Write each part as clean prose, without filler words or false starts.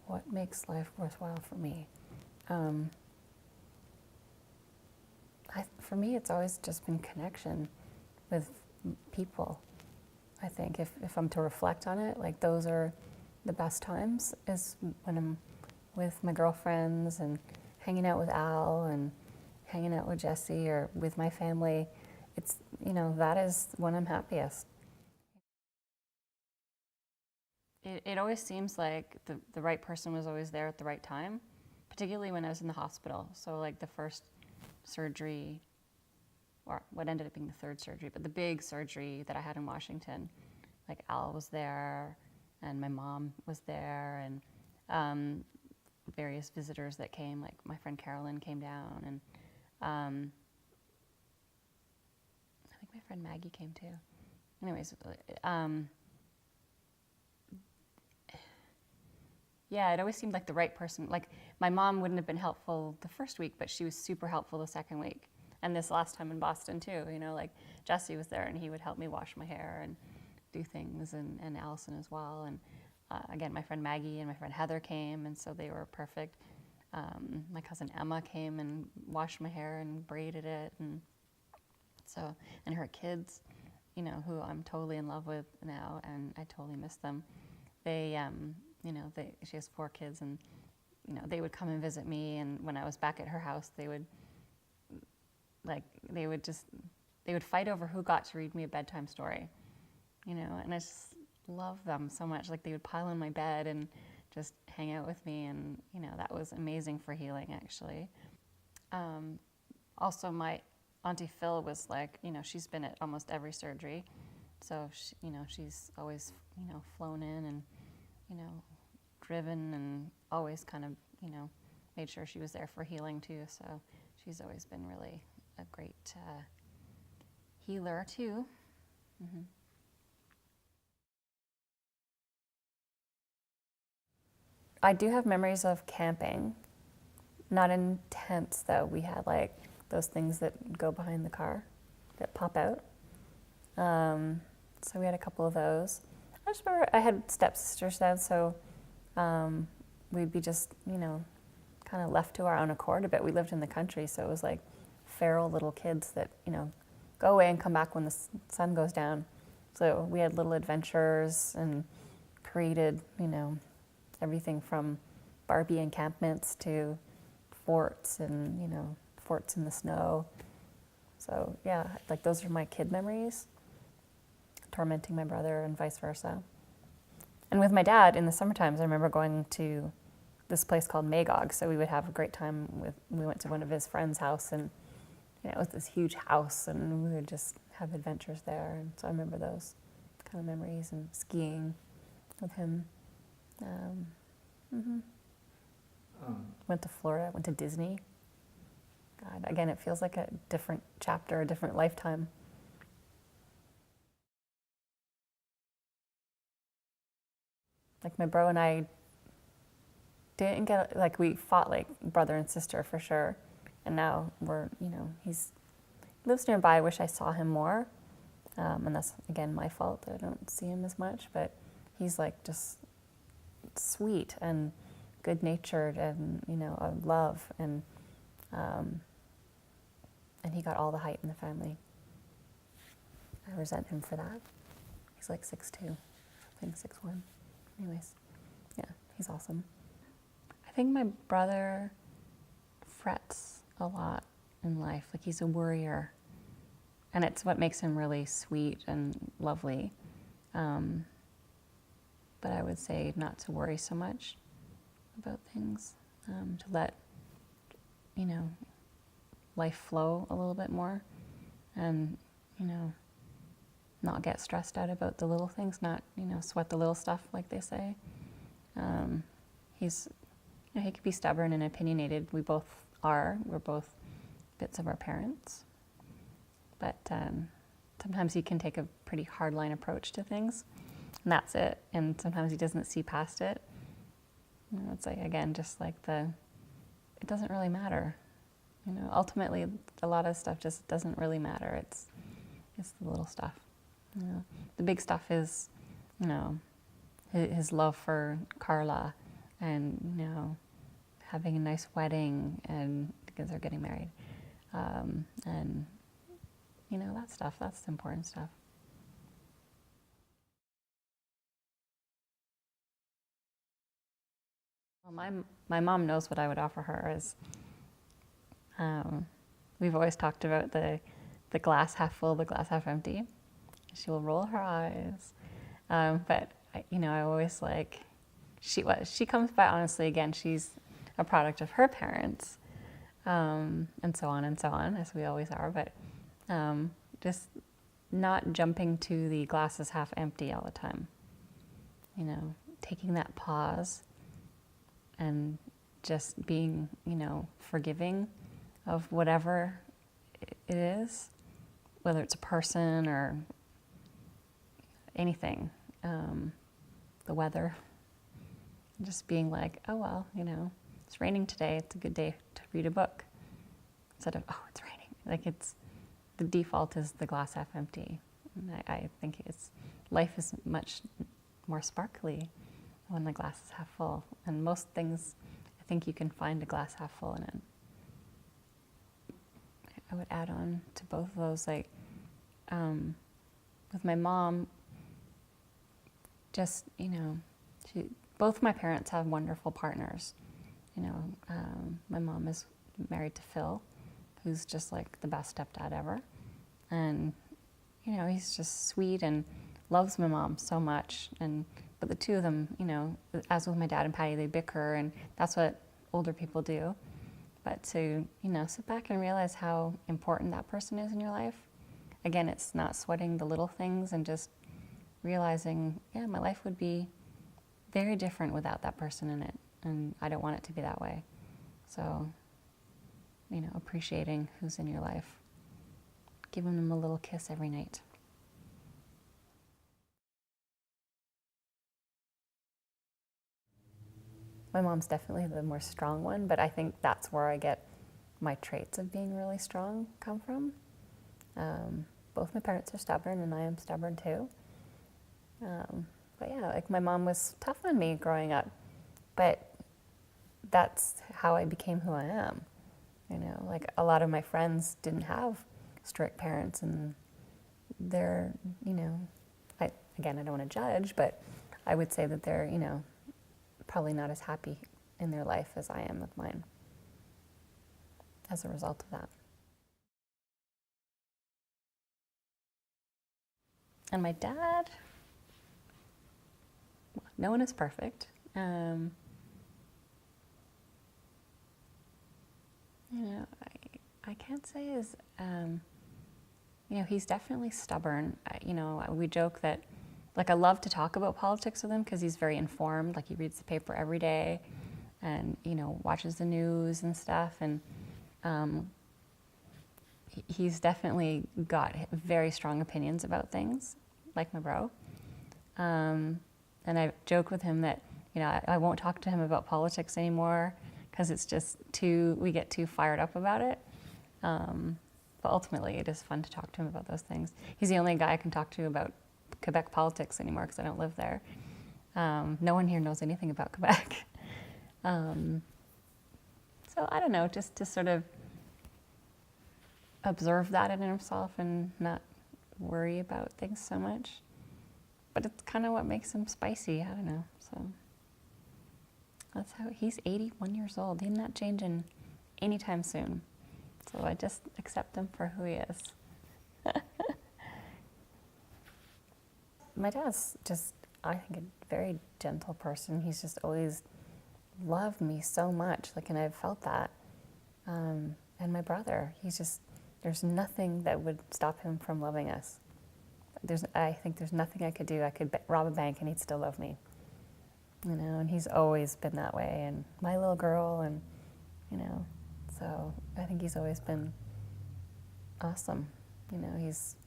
what makes life worthwhile for me? For me, it's always just been connection with people. I think if I'm to reflect on it, like those are the best times, is when I'm with my girlfriends and hanging out with Al and hanging out with Jesse or with my family. It's, that is when I'm happiest. It always seems like the right person was always there at the right time, particularly when I was in the hospital. So like the first surgery, or what ended up being the third surgery, but the big surgery that I had in Washington, like Al was there and my mom was there, and various visitors that came, like my friend Carolyn came down, and I think my friend Maggie came too. Anyways, yeah, it always seemed like the right person. Like my mom wouldn't have been helpful the first week, but she was super helpful the second week. And this last time in Boston too, like Jesse was there and he would help me wash my hair and do things, and Allison as well. And again, my friend Maggie and my friend Heather came, and so they were perfect. My cousin Emma came and washed my hair and braided it, and her kids, who I'm totally in love with now, and I totally miss them. They, she has 4 kids, and they would come and visit me, and when I was back at her house, they would fight over who got to read me a bedtime story, and I just love them so much. Like they would pile on my bed and just hang out with me, and that was amazing for healing, actually. Also, my Auntie Phil was like, she's been at almost every surgery, so she's always flown in and driven, and always kind of made sure she was there for healing too. So she's always been really a great healer too. Mm-hmm. I do have memories of camping. Not intense though. We had like those things that go behind the car that pop out. So we had a couple of those. I just remember I had stepsisters then, so we'd be just, kind of left to our own accord a bit. We lived in the country, so it was like feral little kids that, go away and come back when the sun goes down. So we had little adventures and created, everything from Barbie encampments to forts and, forts in the snow. So yeah, like those are my kid memories, tormenting my brother and vice versa. And with my dad in the summer times, I remember going to this place called Magog. So we would have a great time we went to one of his friend's house, and it was this huge house, and we would just have adventures there. And so I remember those kind of memories, and skiing with him. Went to Florida, went to Disney. God, again, it feels like a different chapter, a different lifetime. Like my bro and I didn't get, like we fought like brother and sister for sure. And now we're, he lives nearby. I wish I saw him more. And that's, again, my fault that I don't see him as much. But he's like just sweet and good-natured and, of love. And he got all the height in the family. I resent him for that. He's like 6'2", I think 6'1". Anyways, yeah, he's awesome. I think my brother frets a lot in life. Like he's a worrier. And it's what makes him really sweet and lovely. But I would say not to worry so much about things, to let, life flow a little bit more, and, not get stressed out about the little things, not, sweat the little stuff, like they say. He could be stubborn and opinionated. We both are. We're both bits of our parents. But sometimes he can take a pretty hardline approach to things, and that's it. And sometimes he doesn't see past it. It's like, again, just like it doesn't really matter. Ultimately, a lot of stuff just doesn't really matter. It's the little stuff. The big stuff is, his love for Carla and, you know, having a nice wedding and because they're getting married. And, you know, that stuff, that's the important stuff. Well, my mom knows what I would offer her is, we've always talked about the glass half full, the glass half empty. She will roll her eyes. But, you know, I always like, she comes by, honestly, again, she's a product of her parents, and so on, as we always are. But just not jumping to the glass is half empty all the time. You know, taking that pause and just being, you know, forgiving of whatever it is, whether it's a person or anything, the weather, just being like, oh, well, you know, it's raining today, it's a good day to read a book, instead of, oh, it's raining. Like, it's, the default is the glass half empty. And I think life is much more sparkly when the glass is half full. And most things, I think you can find a glass half full in it. I would add on to both of those, like, with my mom, just, you know, both my parents have wonderful partners. You know, my mom is married to Phil, who's just like the best stepdad ever. And, you know, he's just sweet and loves my mom so much. But the two of them, you know, as with my dad and Patty, they bicker, and that's what older people do. But to, you know, sit back and realize how important that person is in your life. Again, it's not sweating the little things and just realizing, yeah, my life would be very different without that person in it. And I don't want it to be that way. So, you know, appreciating who's in your life. Giving them a little kiss every night. My mom's definitely the more strong one, but I think that's where I get my traits of being really strong come from. Both my parents are stubborn, and I am stubborn too. But yeah, like, my mom was tough on me growing up, but that's how I became who I am. You know, like, a lot of my friends didn't have strict parents, and they're, you know, again, I don't want to judge, but I would say that they're, you know, probably not as happy in their life as I am with mine as a result of that. And my dad, no one is perfect. You know, I can't say is, you know, he's definitely stubborn. You know, we joke that, like, I love to talk about politics with him because he's very informed. Like, he reads the paper every day and, you know, watches the news and stuff. And he's definitely got very strong opinions about things, like my bro. And I joke with him that, you know, I won't talk to him about politics anymore because it's just we get too fired up about it. But ultimately, it is fun to talk to him about those things. He's the only guy I can talk to about Quebec politics anymore because I don't live there. No one here knows anything about Quebec. So I don't know, just to sort of observe that in himself and not worry about things so much. But it's kind of what makes him spicy. I don't know. So that's how he's 81 years old. He's not changing anytime soon. So I just accept him for who he is. My dad's just, I think, a very gentle person. He's just always loved me so much, like, and I've felt that. And my brother, there's nothing that would stop him from loving us. I think there's nothing I could do. I could rob a bank and he'd still love me. You know, and he's always been that way. And my little girl, and, you know, so I think he's always been awesome. You know, he's,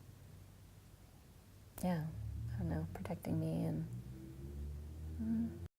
yeah, I don't know, protecting me and